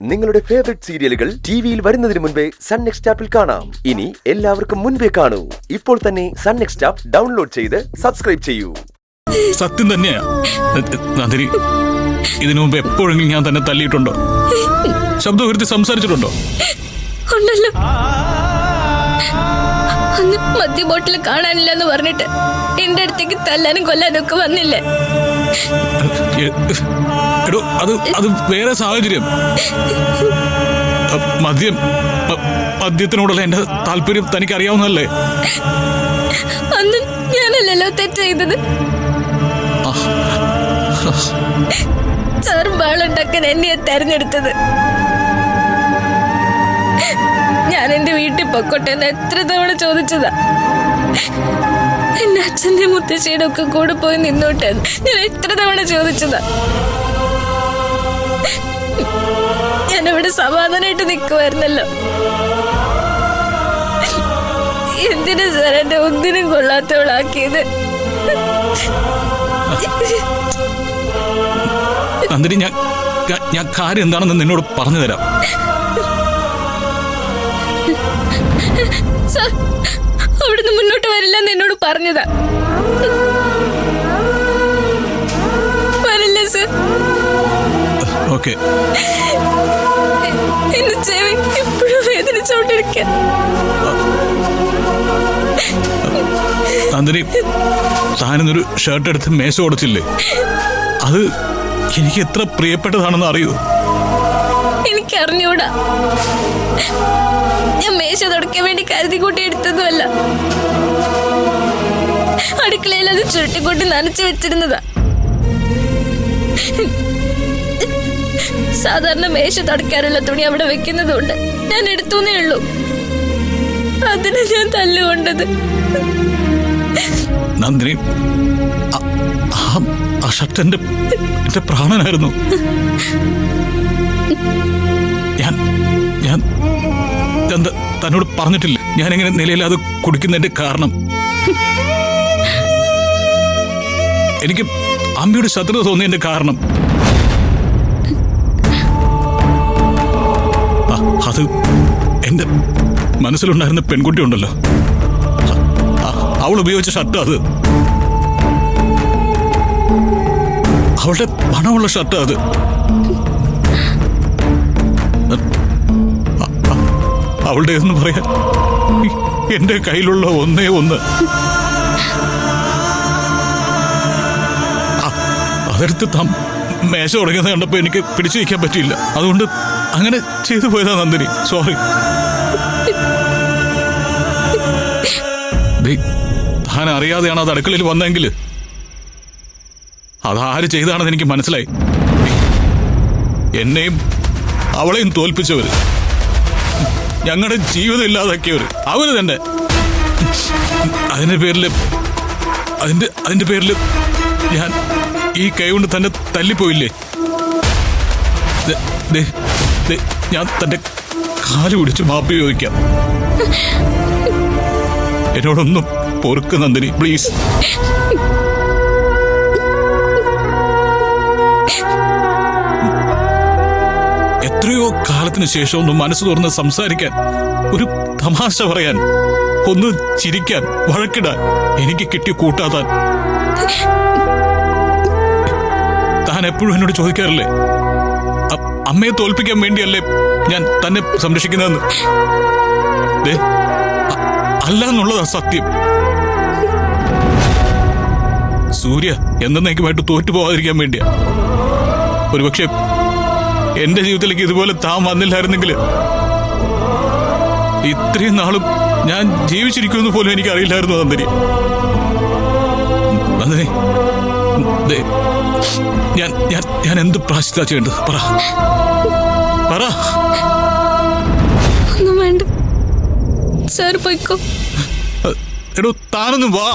നിങ്ങളുടെ ഫേവറേറ്റ് സീരിയലുകൾ ടിവിയിൽ വരുന്നതിന് മുൻപേ സൺ നെക്സ്റ്റ് ആപ്പിൽ കാണാം. ഇനി എല്ലാവർക്കും മുൻപേ കാണൂ. ഇപ്പോൾ തന്നെ സൺ നെക്സ്റ്റ് ആപ്പ് ഡൗൺലോഡ് ചെയ്ത് സബ്സ്ക്രൈബ് ചെയ്യൂ. സത്യം തന്നെയാ നന്ദിനി. ഇതിനു മുമ്പ് എപ്പോഴെങ്കിലും ഞാൻ തന്നെ തല്ലിയിട്ടുണ്ടോ? ശബ്ദം ഉയർത്തി സംസാരിച്ചിട്ടുണ്ടോ? ഉണ്ടല്ലോ. അന്ന് മദ്യ ബോട്ടിൽ കാണാനില്ല എന്ന് പറഞ്ഞിട്ട് എന്റെ അടുത്തേക്ക് തല്ലാനും കൊല്ലാനും ഒക്കെ വന്നില്ലേ? എടോ, അത് വേറെ സാഹചര്യം. മദ്യത്തിനോടുള്ള എന്റെ താല്പര്യം തനിക്ക് അറിയാവുന്നതല്ലേ? അന്ന് ഞാനല്ലല്ലോ തെറ്റ് ചെയ്തത്. സാർ ബാളുണ്ടാക്കാൻ എന്നെയാ തെരഞ്ഞെടുത്തത്. ഞാൻ എന്റെ വീട്ടിൽ പൊക്കോട്ടെ എന്ന് എത്ര തവണ ചോദിച്ചതാ. എന്റെ അച്ഛന്റെ മുത്തശ്ശിയുടെ ഒക്കെ കൂടെ പോയി നിന്നോട്ടെ ഞാൻ എത്ര തവണ ചോദിച്ചതാ. ഞാനിവിടെ സമാധാനമായിട്ട് നിൽക്കുമായിരുന്നല്ലോ. എന്തിനാ സാർ എന്നെ ഒന്നിനും കൊള്ളാത്തവളാക്കിയത്? നന്ദിനി, ഞാൻ കാര്യം എന്താണെന്ന് നിന്നോട് പറഞ്ഞു തരാം. സാർ അവിടുന്ന് മുന്നോട്ട് വരില്ലെന്ന് എന്നോട് പറഞ്ഞതാ. വരില്ല സാർ. ഓക്കെ. എന്റെ ചെവി എപ്പോഴും വേദനിച്ചോണ്ടിരിക്കാൻ. നന്ദിനി, താനൊരു ഷർട്ട് എടുത്ത് മേശ കൊടുത്തില്ലേ? അത് എനിക്ക് എത്ര പ്രിയപ്പെട്ടതാണെന്ന് അറിയൂ? എനിക്കറിഞ്ഞൂടാ. ഞാൻ മേശ തുടക്കാൻ വേണ്ടി കരുതി കൂട്ടി എടുത്തതുമല്ല. അടുക്കളയിൽ അത് ചുരുട്ടിക്കൂട്ടി നനച്ചു വെച്ചിരുന്നതാ. സാധാരണ മേശ തുടക്കാനുള്ള തുണി അവിടെ വെക്കുന്നതുകൊണ്ട് ഞാൻ എടുത്തുന്നേ ഉള്ളൂ. അതിന് ഞാൻ തല്ലുകൊണ്ടത്. നന്ദിനി, ആ ഷർട്ട് എന്റെ പ്രാണനായിരുന്നു. ഞാൻ തന്നോട് പറഞ്ഞിട്ടില്ല ഞാൻ എങ്ങനെ നിലയില്ലാതെ കുടിക്കുന്നതിന്റെ കാരണം. എനിക്ക് അമ്മയോട് ശത്രുത തോന്നിയതിന്റെ കാരണം അത് എന്റെ മനസ്സിലുണ്ടായിരുന്ന പെൺകുട്ടി ഉണ്ടല്ലോ, അവൾ ഉപയോഗിച്ച ഷർട്ട്. അത് അവളുടെ മണമുള്ള ഷർട്ട്. അത് അവളുടെ എന്ന് പറയാൻ എന്റെ കയ്യിലുള്ള ഒന്നേ ഒന്ന്. അതെടുത്ത് മേശ തുടങ്ങിയത് കണ്ടപ്പോ എനിക്ക് പിടിച്ചു വയ്ക്കാൻ പറ്റിയില്ല. അതുകൊണ്ട് അങ്ങനെ ചെയ്തു പോയതാ നന്ദിനി. സോറി. താൻ അറിയാതെയാണ് അത് അടുക്കളയിൽ വന്നെങ്കിൽ അതാര് ചെയ്താണെന്ന് എനിക്ക് മനസ്സിലായി. എന്നെയും അവളെയും തോൽപ്പിച്ചവര്, ഞങ്ങളുടെ ജീവിതം ഇല്ലാതാക്കിയവര് അവര് തന്നെ. അതിന്റെ പേരില് ഞാൻ ഈ കൈ കൊണ്ട് തന്നെ തല്ലിപ്പോയില്ലേ? ഞാൻ തന്റെ കാല് പിടിച്ച് മാപ്പി ചോദിക്കാം. എന്നോടൊന്നും പൊറുക്ക് നന്ദിനി, പ്ലീസ്. എത്രയോ കാലത്തിന് ശേഷം ഒന്ന് മനസ്സ് തുറന്ന് സംസാരിക്കാൻ, ഒരു തമാശ പറയാൻ, ഒന്ന് ചിരിക്കാൻ, വഴക്കിടാൻ എനിക്ക് കിട്ടിയ കൂട്ടാതാൻ. താൻ എപ്പോഴും എന്നോട് ചോദിക്കാറില്ലേ, അമ്മയെ തോൽപ്പിക്കാൻ വേണ്ടിയല്ലേ ഞാൻ തന്നെ സംരക്ഷിക്കുന്നതെന്ന്? അല്ല എന്നുള്ളതാ സത്യം. സൂര്യ എന്നേക്കുമായിട്ട് തോറ്റുപോകാതിരിക്കാൻ വേണ്ടിയാ. ഒരുപക്ഷെ എന്റെ ജീവിതത്തിലേക്ക് ഇതുപോലെ താൻ വന്നില്ലായിരുന്നെങ്കിൽ ഇത്രയും നാളും ഞാൻ ജീവിച്ചിരിക്കുമെന്ന് പോലും എനിക്ക് അറിയില്ലായിരുന്നു. നന്ദിനി, ഞാൻ എന്ത് പ്രാശ്ചിത്താ ചെയ്യേണ്ടത്? പറ. ഒന്നും വേണ്ട സാർ, പോയിക്കോ. എടോ, താനൊന്നും വാ.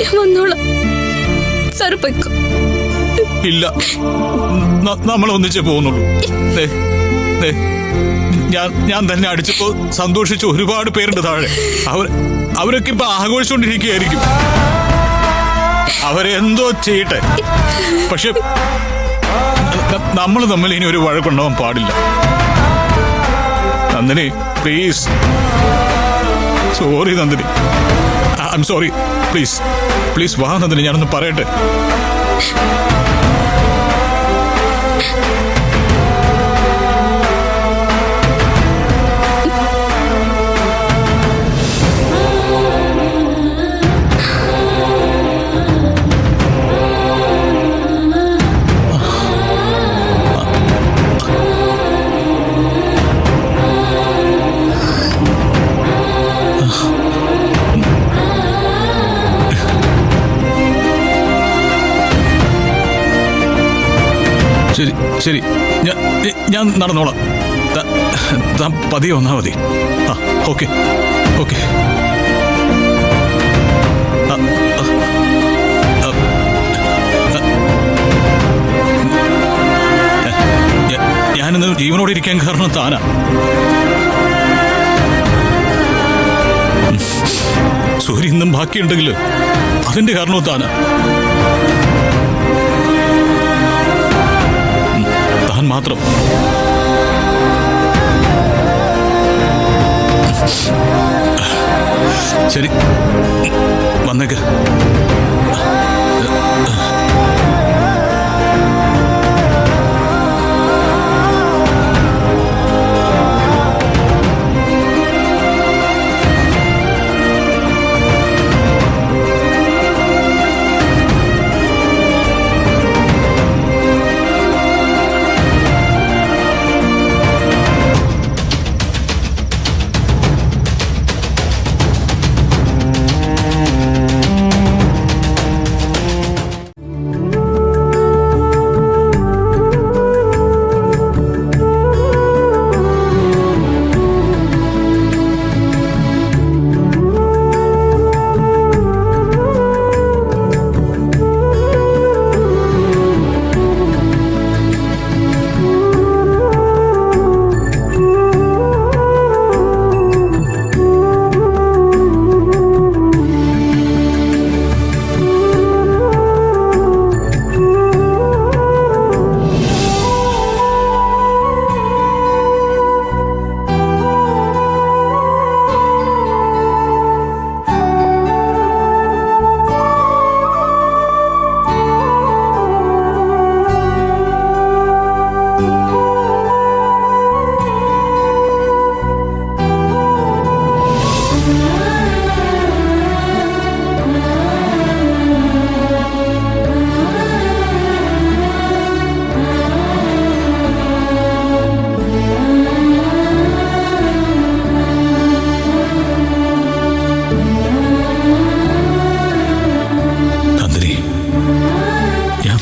ഞാൻ വന്നോളാം സാർ, പോയിക്കോ. ഇല്ല, നമ്മൾ ഒന്നിച്ചേ പോകുന്നുള്ളൂ. ഞാൻ തന്നെ അടിച്ചപ്പോ സന്തോഷിച്ച ഒരുപാട് പേരുണ്ട് താഴെ. അവരൊക്കെ ഇപ്പൊ ആഘോഷിച്ചുകൊണ്ടിരിക്കുകയായിരിക്കും. അവരെന്തോ ചെയ്യട്ടെ, പക്ഷെ നമ്മൾ തമ്മിൽ ഇനി ഒരു വഴക്കുണ്ടാവാൻ പാടില്ല. Nandini please. Sorry Nandini, I am sorry. Please please വാ നന്ദിനി, ഞാനൊന്ന് പറയട്ടെ. ശരി ശരി, ഞാൻ നടന്നോളാം. താൻ പതിയെ വന്നാൽ മതി. ആ ഓക്കെ ഓക്കെ. ഞാനിന്ന് ജീവനോടെ ഇരിക്കാൻ കാരണം താനാ. സൂര്യ ഇന്നും ബാക്കിയുണ്ടെങ്കിൽ അതിന്റെ കാരണവും താനാ. താൻ മാത്രം. ശരി വന്നേക്ക്.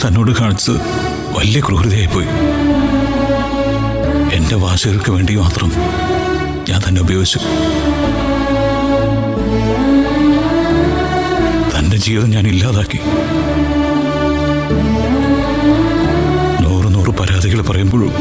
തന്നോട് കാണിച്ചത് വലിയ ക്രൂരതയായിപ്പോയി. എന്റെ വാശികൾക്ക് വേണ്ടി മാത്രം ഞാൻ തന്നെ ഉപയോഗിച്ചു. തന്റെ ജീവിതം ഞാൻ ഇല്ലാതാക്കി. 100 പരാതികൾ പറയുമ്പോഴും